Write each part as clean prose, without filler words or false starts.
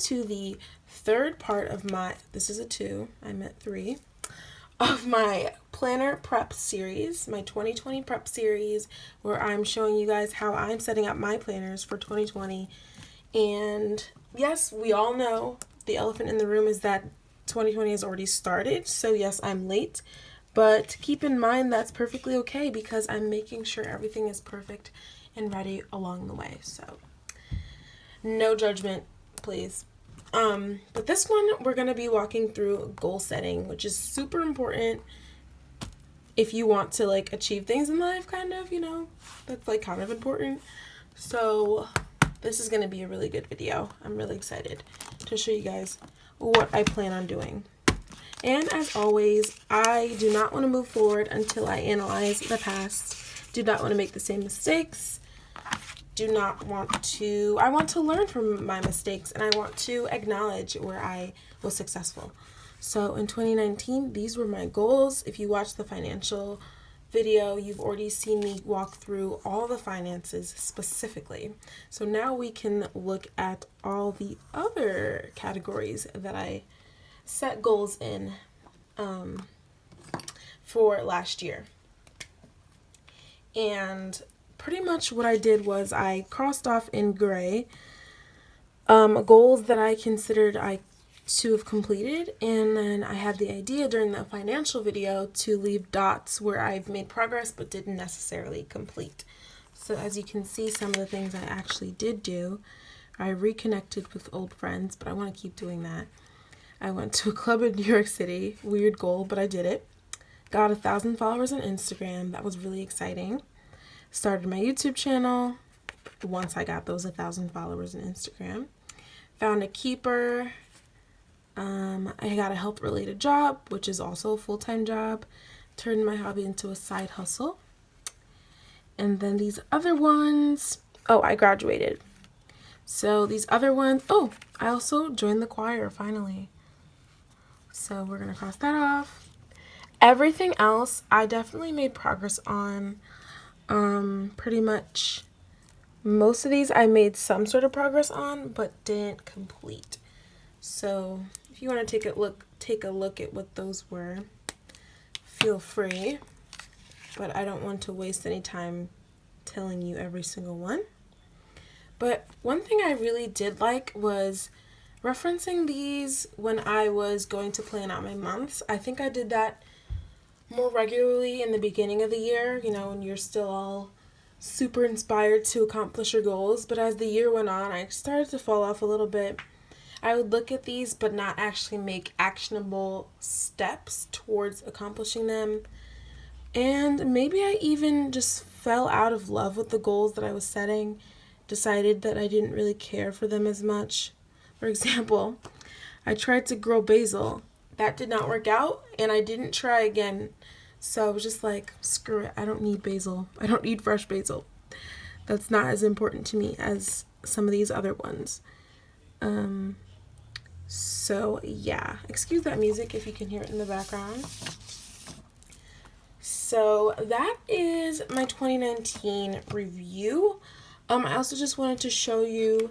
to the third part of my, this is a 2, I meant 3, of my planner prep series, my 2020 prep series, where I'm showing you guys how I'm setting up my planners for 2020. And yes, we all know the elephant in the room is that 2020 has already started. So yes, I'm late, but keep in mind that's perfectly okay because I'm making sure everything is perfect and ready along the way. So no judgment, please. But this one, we're going to be walking through goal setting, which is super important if you want to like achieve things in life, kind of, you know, that's like kind of important. So this is going to be a really good video. I'm really excited to show you guys what I plan on doing. And as always, I do not want to move forward until I analyze the past. Do not want to make the same mistakes. I want to learn from my mistakes, and I want to acknowledge where I was successful. So in 2019, these were my goals. If you watch the financial video, you've already seen me walk through all the finances specifically. So now we can look at all the other categories that I set goals in for last year. And pretty much what I did was I crossed off in gray goals that I considered to have completed, and then I had the idea during the financial video to leave dots where I've made progress but didn't necessarily complete. So as you can see, some of the things I actually did do. I reconnected with old friends, but I want to keep doing that. I went to a club in New York City. Weird goal, but I did it. Got 1,000 followers on Instagram. That was really exciting. Started my YouTube channel once I got those 1,000 followers on Instagram. Found a keeper. I got a health-related job, which is also a full-time job. Turned my hobby into a side hustle. And then these other ones. Oh, I graduated. So these other ones. Oh, I also joined the choir finally. So we're going to cross that off. Everything else, I definitely made progress on. Pretty much most of these I made some sort of progress on, but didn't complete. So if you want to take a look at what those were, feel free. But I don't want to waste any time telling you every single one. But one thing I really did like was referencing these when I was going to plan out my months. I think I did that more regularly in the beginning of the year, you know, when you're still all super inspired to accomplish your goals. But as the year went on, I started to fall off a little bit. I would look at these but not actually make actionable steps towards accomplishing them. And maybe I even just fell out of love with the goals that I was setting, decided that I didn't really care for them as much. For example, I tried to grow basil. That did not work out, and I didn't try again. So I was just like, screw it. I don't need basil. I don't need fresh basil. That's not as important to me as some of these other ones. So yeah, excuse that music if you can hear it in the background. So that is my 2019 review. I also just wanted to show you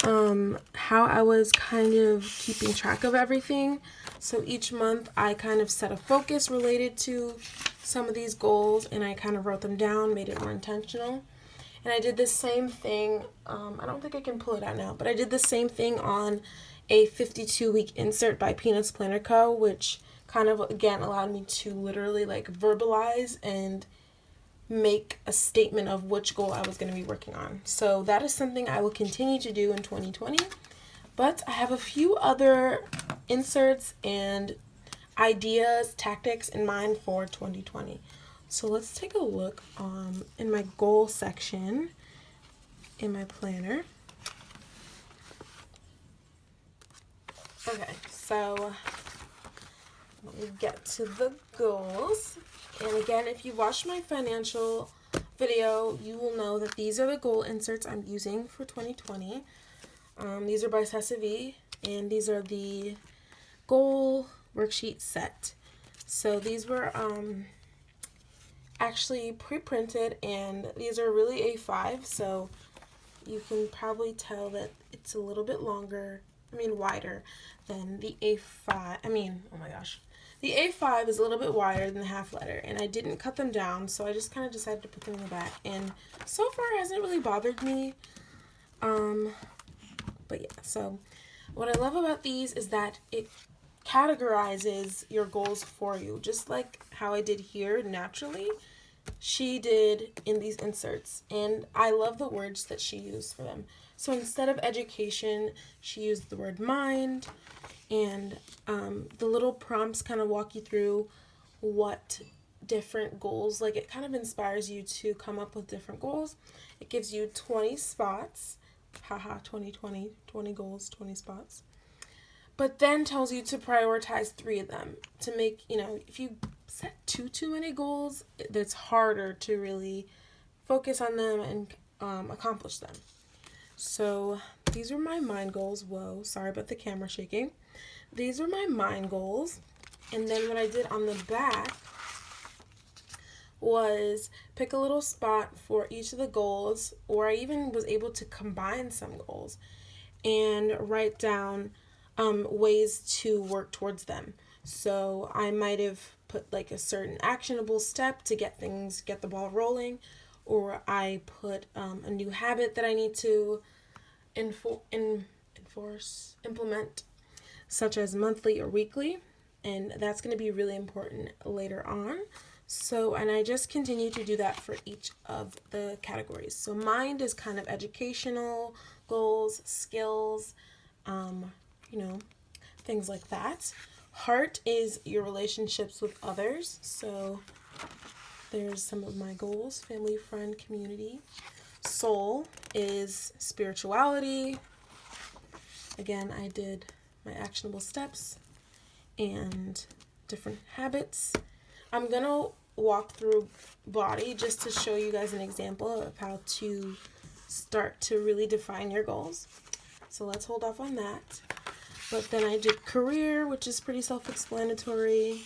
how I was kind of keeping track of everything. So each month I kind of set a focus related to some of these goals, and I kind of wrote them down, made it more intentional. And I did the same thing, I don't think I can pull it out now, but I did the same thing on a 52-week insert by Peanuts Planner Co., which kind of, again, allowed me to literally like verbalize and make a statement of which goal I was going to be working on. So that is something I will continue to do in 2020. But I have a few other inserts and ideas, tactics in mind for 2020. So let's take a look in my goal section in my planner. Okay, so let me get to the goals. And again, if you watched my financial video, you will know that these are the goal inserts I'm using for 2020. These are by Sessa Vee, and these are the goal worksheet set. So these were actually pre-printed, and these are really A5, so you can probably tell that it's a little bit longer wider than the A5. Oh my gosh. The A5 is a little bit wider than the half letter, and I didn't cut them down, so I just kind of decided to put them in the back, and so far it hasn't really bothered me. But yeah, so what I love about these is that it categorizes your goals for you, just like how I did here naturally. She did in these inserts, and I love the words that she used for them. So instead of education, she used the word mind, and the little prompts kind of walk you through what different goals, like it kind of inspires you to come up with different goals. It gives you 20 spots, haha, 20 goals, 20 spots, but then tells you to prioritize 3 of them to make, if you set too many goals, it's harder to really focus on them and accomplish them. So these are my mind goals. Whoa, sorry about the camera shaking. These are my mind goals. And then what I did on the back was pick a little spot for each of the goals, or I even was able to combine some goals and write down ways to work towards them. So I might have put like a certain actionable step to get the ball rolling, or I put a new habit that I need to implement, such as monthly or weekly, and that's going to be really important later on. So, and I just continue to do that for each of the categories. So mind is kind of educational goals, skills, things like that. Heart is your relationships with others. So there's some of my goals: family, friend, community. Soul is spirituality. Again, I did my actionable steps and different habits. I'm gonna walk through body just to show you guys an example of how to start to really define your goals. So let's hold off on that. But then I did career, which is pretty self-explanatory.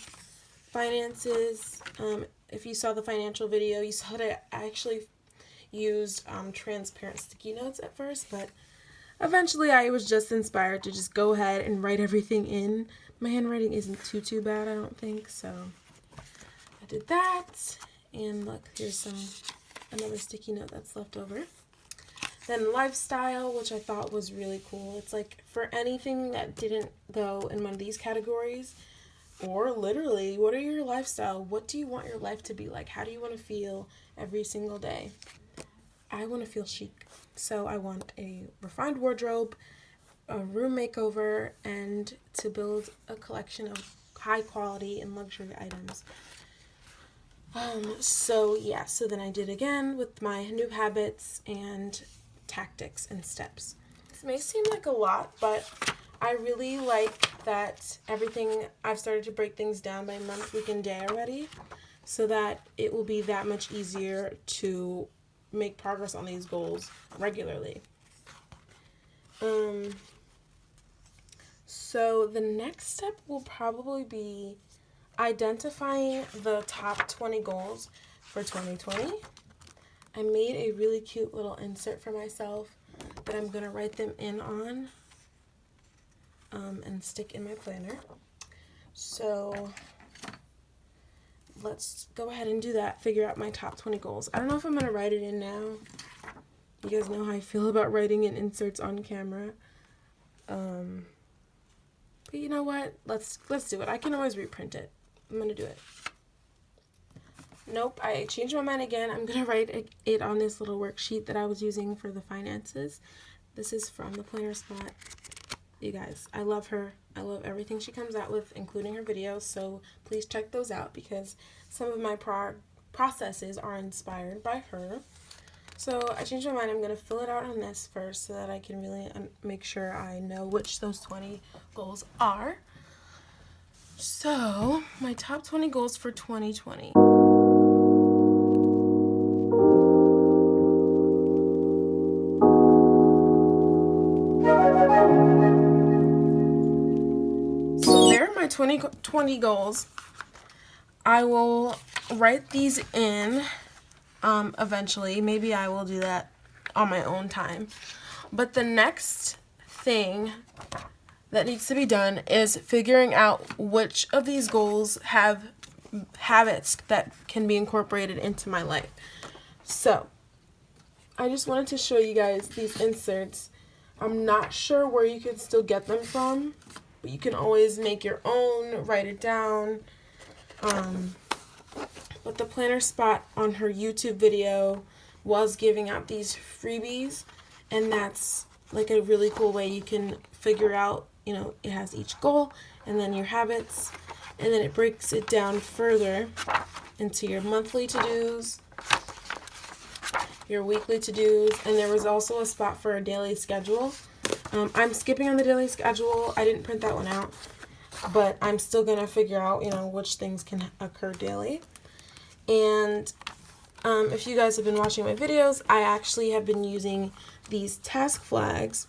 Finances, if you saw the financial video, you saw that I actually used transparent sticky notes at first, but eventually I was just inspired to just go ahead and write everything in. My handwriting isn't too bad, I don't think, so I did that. And look, here's another sticky note that's left over. Then lifestyle, which I thought was really cool. It's like for anything that didn't go in one of these categories, or literally, what are your lifestyle? What do you want your life to be like? How do you want to feel every single day? I want to feel chic. So I want a refined wardrobe, a room makeover, and to build a collection of high quality and luxury items. So then I did again with my new habits and tactics and steps. This may seem like a lot, but I really like that everything, I've started to break things down by month, week, and day already, so that it will be that much easier to make progress on these goals regularly. So the next step will probably be identifying the top 20 goals for 2020. I made a really cute little insert for myself that I'm going to write them in on and stick in my planner. So let's go ahead and do that, figure out my top 20 goals. I don't know if I'm going to write it in now. You guys know how I feel about writing in inserts on camera. But you know what? Let's do it. I can always reprint it. I'm going to do it. Nope, I changed my mind again. I'm going to write it on this little worksheet that I was using for the finances. This is from the Planner Spot. You guys, I love her. I love everything she comes out with, including her videos, so please check those out because some of my processes are inspired by her. So I changed my mind. I'm going to fill it out on this first so that I can really make sure I know which those 20 goals are. So my top 20 goals for 2020. So there are my 2020 goals. I will write these in eventually. Maybe I will do that on my own time. But the next thing that needs to be done is figuring out which of these goals have habits that can be incorporated into my life. So I just wanted to show you guys these inserts. I'm not sure where you can still get them from, but you can always make your own, write it down. But the planner spot on her YouTube video was giving out these freebies, and that's like a really cool way you can figure out, you know, it has each goal and then your habits, and then it breaks it down further into your monthly to-dos, your weekly to-dos, and there was also a spot for a daily schedule. I'm skipping on the daily schedule. I didn't print that one out, but I'm still going to figure out, you know, which things can occur daily. And if you guys have been watching my videos, I actually have been using these task flags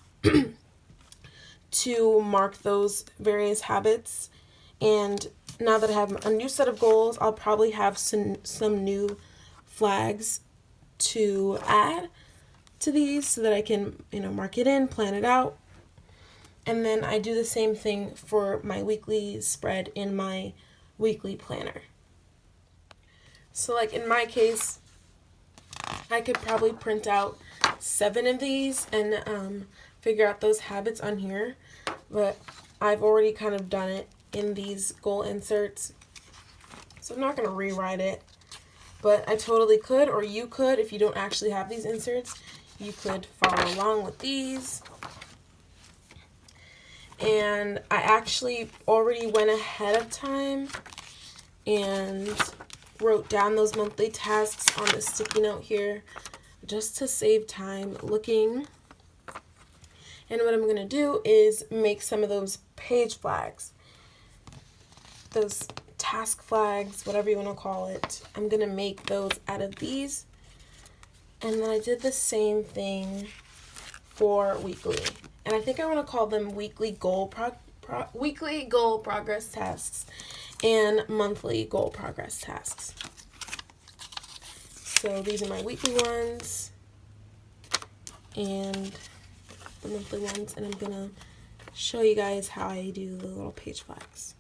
to mark those various habits. And now that I have a new set of goals, I'll probably have some new flags to add to these so that I can, you know, mark it in, plan it out. And then I do the same thing for my weekly spread in my weekly planner. So like in my case, I could probably print out 7 of these and figure out those habits on here, but I've already kind of done it in these goal inserts, so I'm not going to rewrite it, but I totally could, or you could, if you don't actually have these inserts, you could follow along with these. And I actually already went ahead of time and wrote down those monthly tasks on the sticky note here just to save time looking. And what I'm going to do is make some of those page flags, those task flags, whatever you want to call it. I'm going to make those out of these. And then I did the same thing for weekly. And I think I want to call them weekly goal progress tasks and monthly goal progress tasks. So these are my weekly ones and the monthly ones, and I'm gonna show you guys how I do the little page flags.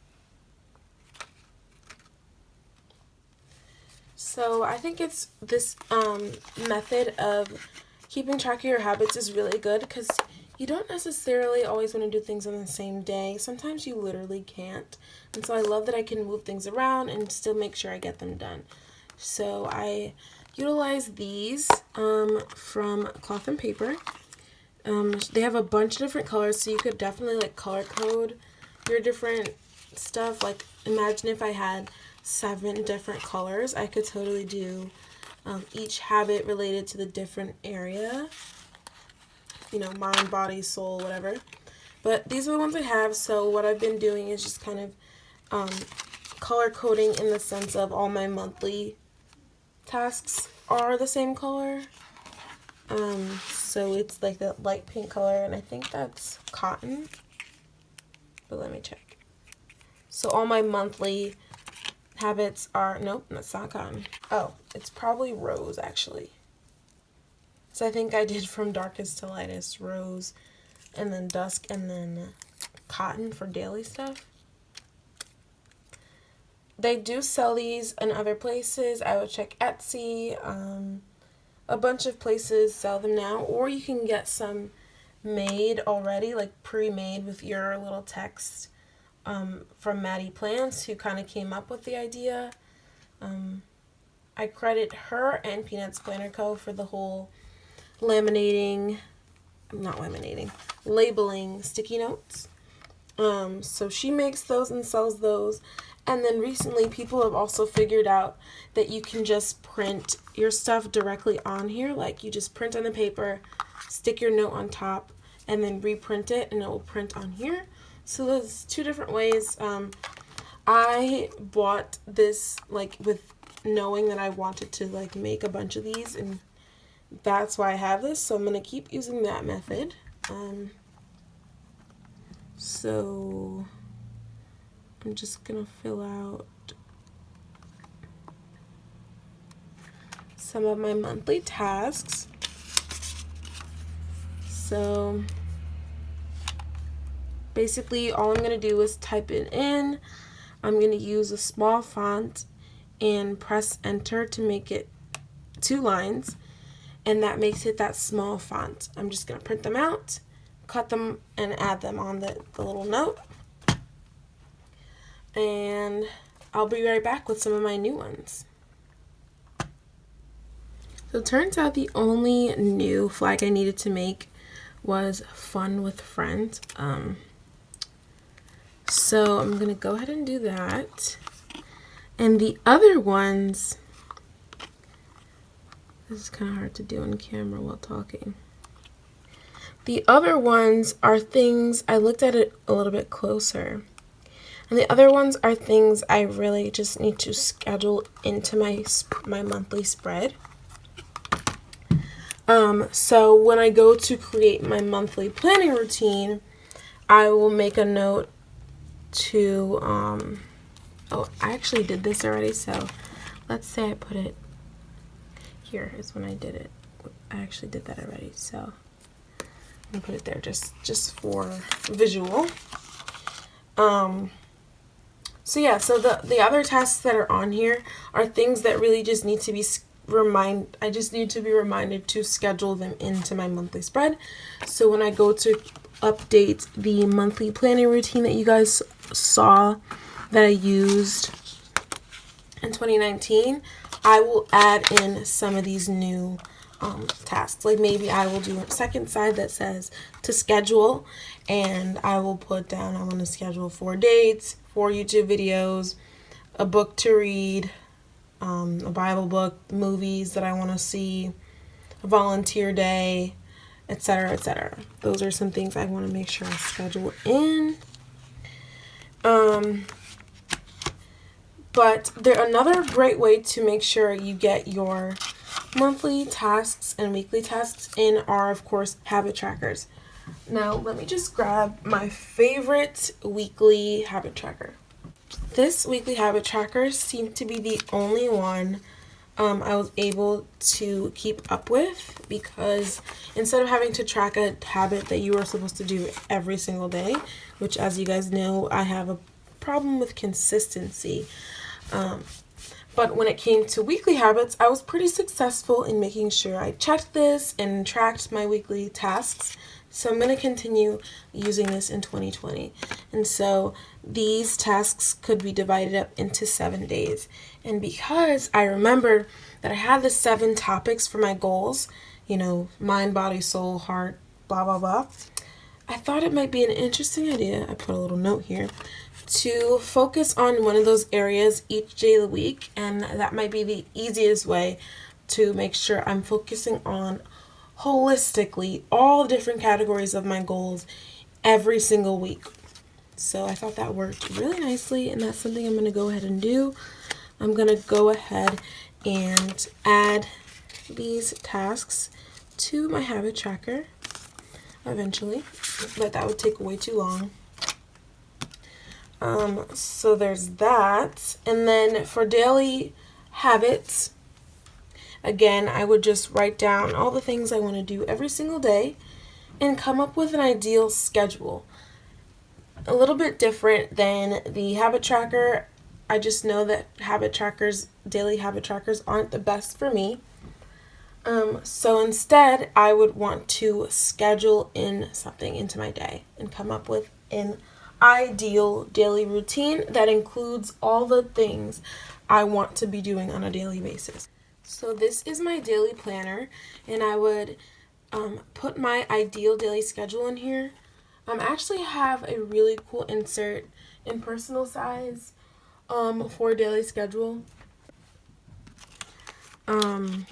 So I think it's this method of keeping track of your habits is really good because you don't necessarily always want to do things on the same day. Sometimes you literally can't. And so I love that I can move things around and still make sure I get them done. So I utilize these from Cloth and Paper. They have a bunch of different colors, so you could definitely like color code your different stuff. Like imagine if I had 7 different colors, I could totally do each habit related to the different area. You know, mind, body, soul, whatever. But these are the ones I have, so what I've been doing is just kind of color coding in the sense of all my monthly tasks are the same color. So it's like that light pink color, and I think that's cotton, but let me check. So all my monthly habits are, nope, that's not cotton. Oh, it's probably rose actually. So I think I did from darkest to lightest, rose, and then dusk, and then cotton for daily stuff. They do sell these in other places. I would check Etsy. A bunch of places sell them now, or you can get some made already, like pre-made with your little text from Maddie Plants, who kind of came up with the idea. I credit her and Peanuts Planner Co. for the whole labeling sticky notes. So she makes those and sells those. And then recently people have also figured out that you can just print your stuff directly on here. Like you just print on the paper, stick your note on top, and then reprint it, and it will print on here. So there's 2 different ways. I bought this like with knowing that I wanted to like make a bunch of these, and that's why I have this. So I'm going to keep using that method. So I'm just going to fill out some of my monthly tasks. So Basically, all I'm going to do is type it in. I'm going to use a small font and press enter to make it 2 lines, and that makes it that small font. I'm just going to print them out, cut them, and add them on the little note. And I'll be right back with some of my new ones. So it turns out the only new flag I needed to make was fun with friends. So I'm going to go ahead and do that. And the other ones, this is kind of hard to do on camera while talking. The other ones are things, I looked at it a little bit closer. And the other ones are things I really just need to schedule into my monthly spread. So when I go to create my monthly planning routine, I will make a note to, oh, I actually did this already, so let's say I put it, here is when I did it. I actually did that already, so I'm gonna put it there just for visual. So yeah, so the other tasks that are on here are things that really just need to be I just need to be reminded to schedule them into my monthly spread. So when I go to update the monthly planning routine that you guys saw that I used in 2019, I will add in some of these new tasks. Like maybe I will do a second side that says to schedule, and I will put down I want to schedule 4 dates, 4 YouTube videos, a book to read, a Bible book, movies that I want to see, a volunteer day, etc., etc. Those are some things I want to make sure I schedule in. But another great way to make sure you get your monthly tasks and weekly tasks in are, of course, habit trackers. Now, let me just grab my favorite weekly habit tracker. This weekly habit tracker seemed to be the only one I was able to keep up with, because instead of having to track a habit that you are supposed to do every single day, which, as you guys know, I have a problem with consistency. But when it came to weekly habits, I was pretty successful in making sure I checked this and tracked my weekly tasks. So I'm going to continue using this in 2020. And so these tasks could be divided up into 7 days. And because I remember that I had the 7 topics for my goals, you know, mind, body, soul, heart, blah, blah, blah, I thought it might be an interesting idea, I put a little note here, to focus on one of those areas each day of the week. And that might be the easiest way to make sure I'm focusing on holistically all different categories of my goals every single week. So I thought that worked really nicely, and that's something I'm going to go ahead and do. I'm going to go ahead and add these tasks to my habit tracker eventually, but that would take way too long. So there's that. And then for daily habits, again, I would just write down all the things I want to do every single day and come up with an ideal schedule. A little bit different than the habit tracker. I just know that daily habit trackers aren't the best for me. So instead, I would want to schedule in something into my day and come up with an ideal daily routine that includes all the things I want to be doing on a daily basis. So this is my daily planner, and I would put my ideal daily schedule in here. I actually have a really cool insert in personal size for a daily schedule that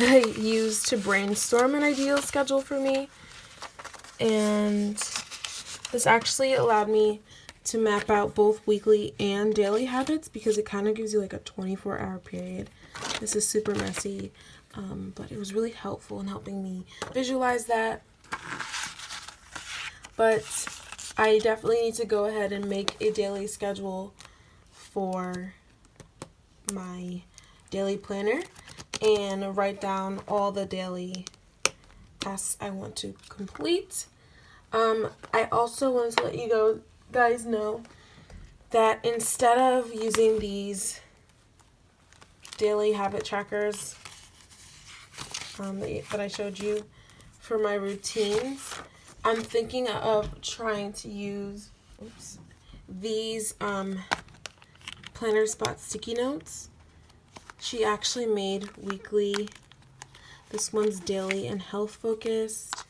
I use to brainstorm an ideal schedule for me. And this actually allowed me to map out both weekly and daily habits, because it kind of gives you like a 24-hour period. This is super messy, but it was really helpful in helping me visualize that. But I definitely need to go ahead and make a daily schedule for my daily planner and write down all the daily tasks I want to complete. I also wanted to let you guys know that instead of using these daily habit trackers that I showed you for my routines, I'm thinking of trying to use these Planner Spot sticky notes. She actually made weekly. This one's daily and health focused.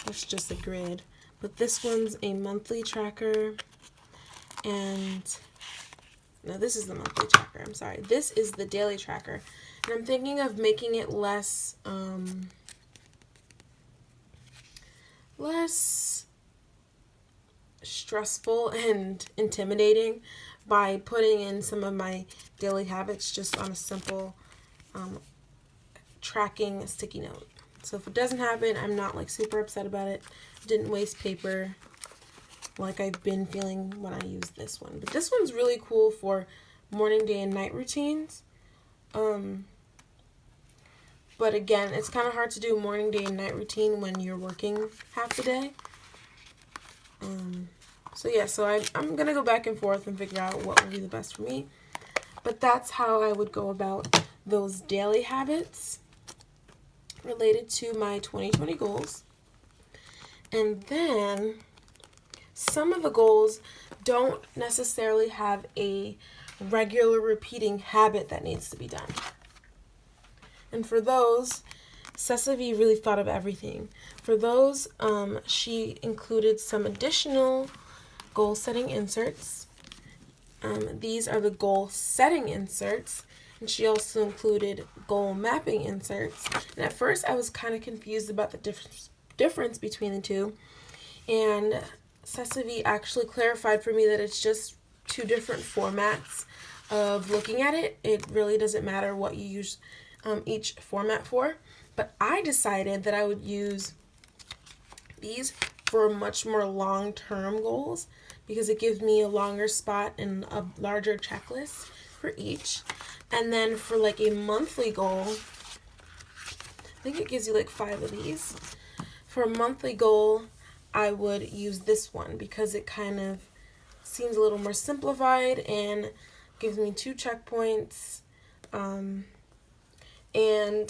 It's just a grid. But this one's a monthly tracker. And no, this is the monthly tracker. I'm sorry. This is the daily tracker. And I'm thinking of making it less stressful and intimidating by putting in some of my daily habits just on a simple tracking sticky note. So if it doesn't happen, I'm not like super upset about it. Didn't waste paper like I've been feeling when I use this one. But this one's really cool for morning, day, and night routines. But again, it's kind of hard to do a morning, day, and night routine when you're working half the day. So I'm going to go back and forth and figure out what would be the best for me. But that's how I would go about those daily habits related to my 2020 goals. And then some of the goals don't necessarily have a regular repeating habit that needs to be done. And for those, Sessa Vee really thought of everything. For those, she included some additional goal setting inserts. These are the goal setting inserts. And she also included goal mapping inserts. And at first I was kind of confused about the difference between the two. And Sessa Vee actually clarified for me that it's just two different formats of looking at it. It really doesn't matter what you use each format for. But I decided that I would use these for much more long-term goals because it gives me a longer spot and a larger checklist for each. And then for like a monthly goal, I think it gives you like 5 of these. For a monthly goal, I would use this one because it kind of seems a little more simplified and gives me 2 checkpoints. And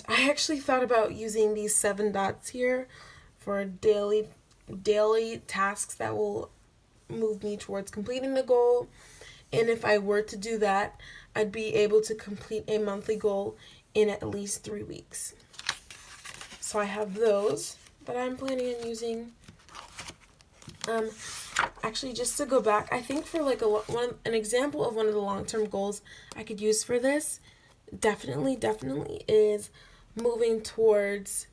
I actually thought about using these 7 dots here for daily tasks that will move me towards completing the goal. And if I were to do that, I'd be able to complete a monthly goal in at least 3 weeks. So I have those that I'm planning on using. Actually, just to go back, I think for like an example of one of the long-term goals I could use for this definitely is moving towards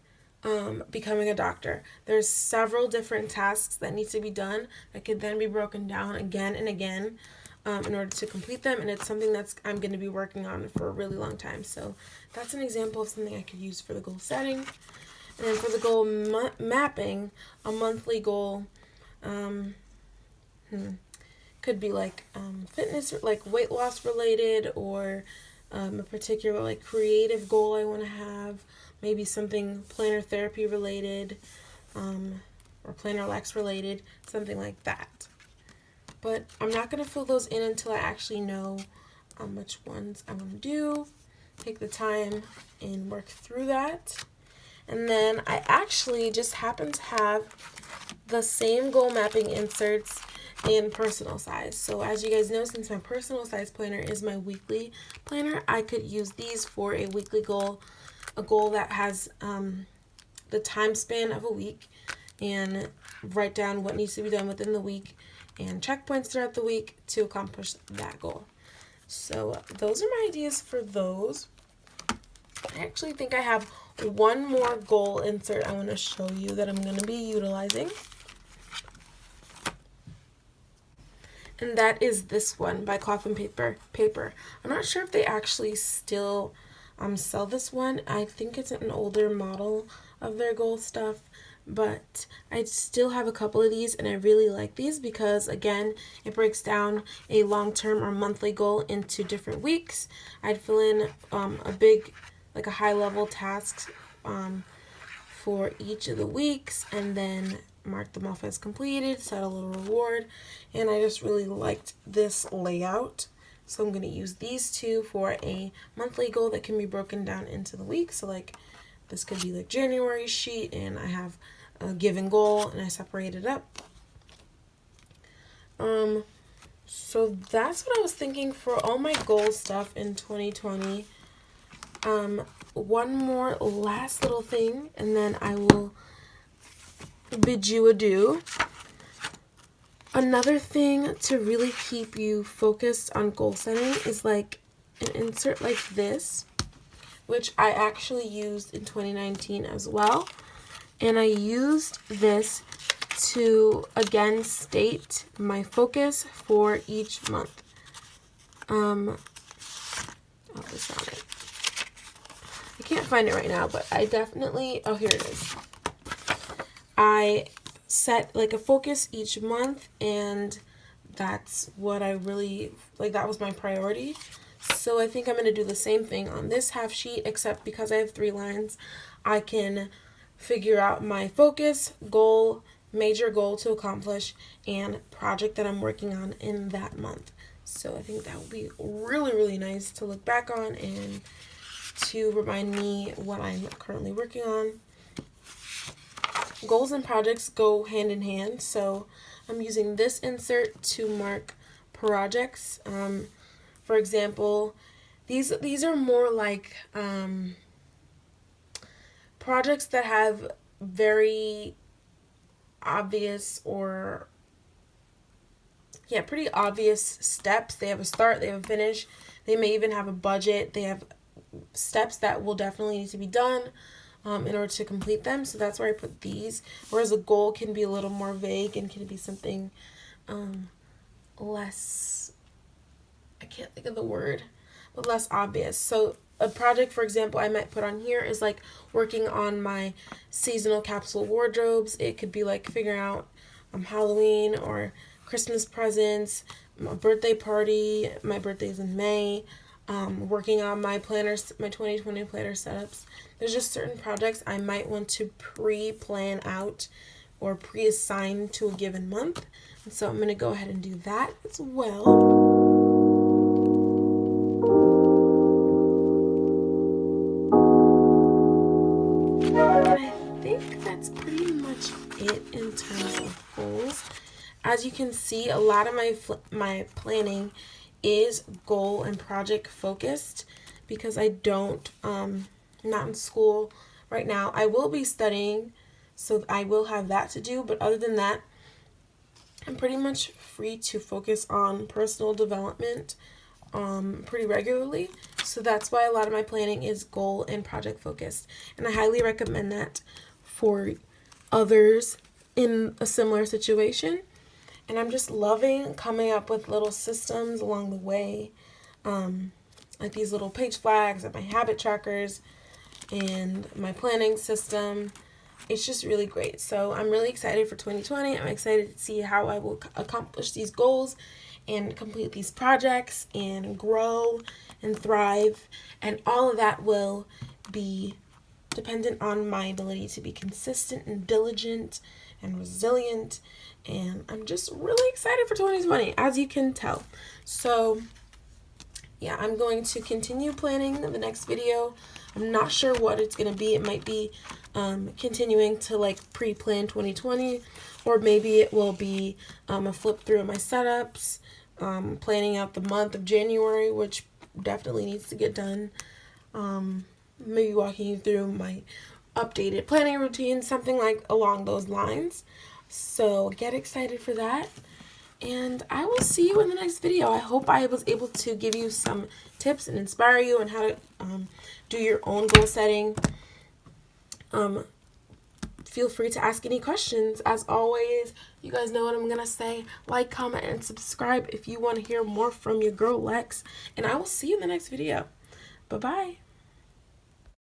becoming a doctor. There's several different tasks that need to be done that could then be broken down again and again in order to complete them, and it's something that's I'm going to be working on for a really long time. So that's an example of something I could use for the goal setting. And then for the goal mapping, a monthly goal could be like fitness, like weight loss related, or a particular like creative goal I want to have, maybe something planner therapy related, or planner Lex related, something like that. But I'm not going to fill those in until I actually know which ones I want to do, take the time and work through that. And then I actually just happen to have the same goal mapping inserts in personal size. So as you guys know, since my personal size planner is my weekly planner, I could use these for a weekly goal, a goal that has the time span of a week, and write down what needs to be done within the week and checkpoints throughout the week to accomplish that goal. So those are my ideas for those. I actually think I have one more goal insert I want to show you that I'm going to be utilizing. And that is this one by Cloth and Paper. I'm not sure if they actually still sell this one. I think it's an older model of their goal stuff, but I still have a couple of these, and I really like these because, again, it breaks down a long-term or monthly goal into different weeks. I'd fill in a big, like a high-level task for each of the weeks, and then mark them off as completed, set a little reward, and I just really liked this layout. So I'm going to use these two for a monthly goal that can be broken down into the week. So like this could be like January sheet, and I have a given goal and I separate it up. So that's what I was thinking for all my goal stuff in 2020. One more last little thing, and then I will bid you adieu. Another thing to really keep you focused on goal setting is like an insert like this, which I actually used in 2019 as well. And I used this to again state my focus for each month. Oh, this on it. I can't find it right now, but I definitely, oh, here it is. I set like a focus each month, and that's what I really, like, that was my priority. So I think I'm going to do the same thing on this half sheet, except because I have 3 lines, I can figure out my focus, goal, major goal to accomplish, and project that I'm working on in that month. So I think that would be really, really nice to look back on and to remind me what I'm currently working on. Goals and projects go hand in hand, so I'm using this insert to mark projects. For example, these are more like projects that have very obvious or pretty obvious steps. They have a start, they have a finish, they may even have a budget, they have steps that will definitely need to be done in order to complete them. So that's where I put these, whereas a goal can be a little more vague and can be something less, I can't think of the word, but less obvious. So a project, for example, I might put on here is like working on my seasonal capsule wardrobes. It could be like figuring out Halloween or Christmas presents, my birthday party, my birthday's in May, working on my planners, my 2020 planner setups. There's just certain projects I might want to pre-plan out or pre-assign to a given month. And so I'm going to go ahead and do that as well. And I think that's pretty much it in terms of goals. As you can see, a lot of my planning is goal and project focused because I don't, not in school right now. I will be studying, so I will have that to do, but other than that, I'm pretty much free to focus on personal development pretty regularly. So that's why a lot of my planning is goal and project focused, and I highly recommend that for others in a similar situation. And I'm just loving coming up with little systems along the way, like these little page flags and my habit trackers and my planning system. It's just really great. So I'm really excited for 2020. I'm excited to see how I will accomplish these goals and complete these projects and grow and thrive. And all of that will be dependent on my ability to be consistent and diligent and resilient. And I'm just really excited for 2020, as you can tell. So yeah, I'm going to continue planning the next video. I'm not sure what it's going to be. It might be continuing to like pre-plan 2020, or maybe it will be a flip through of my setups, planning out the month of January, which definitely needs to get done. Maybe walking you through my updated planning routine, something like along those lines. So get excited for that, and I will see you in the next video. I hope I was able to give you some tips and inspire you on how to do your own goal setting. Feel free to ask any questions. As always, you guys know what I'm gonna say. Like, comment, and subscribe if you want to hear more from your girl Lex, and I will see you in the next video. Bye-bye.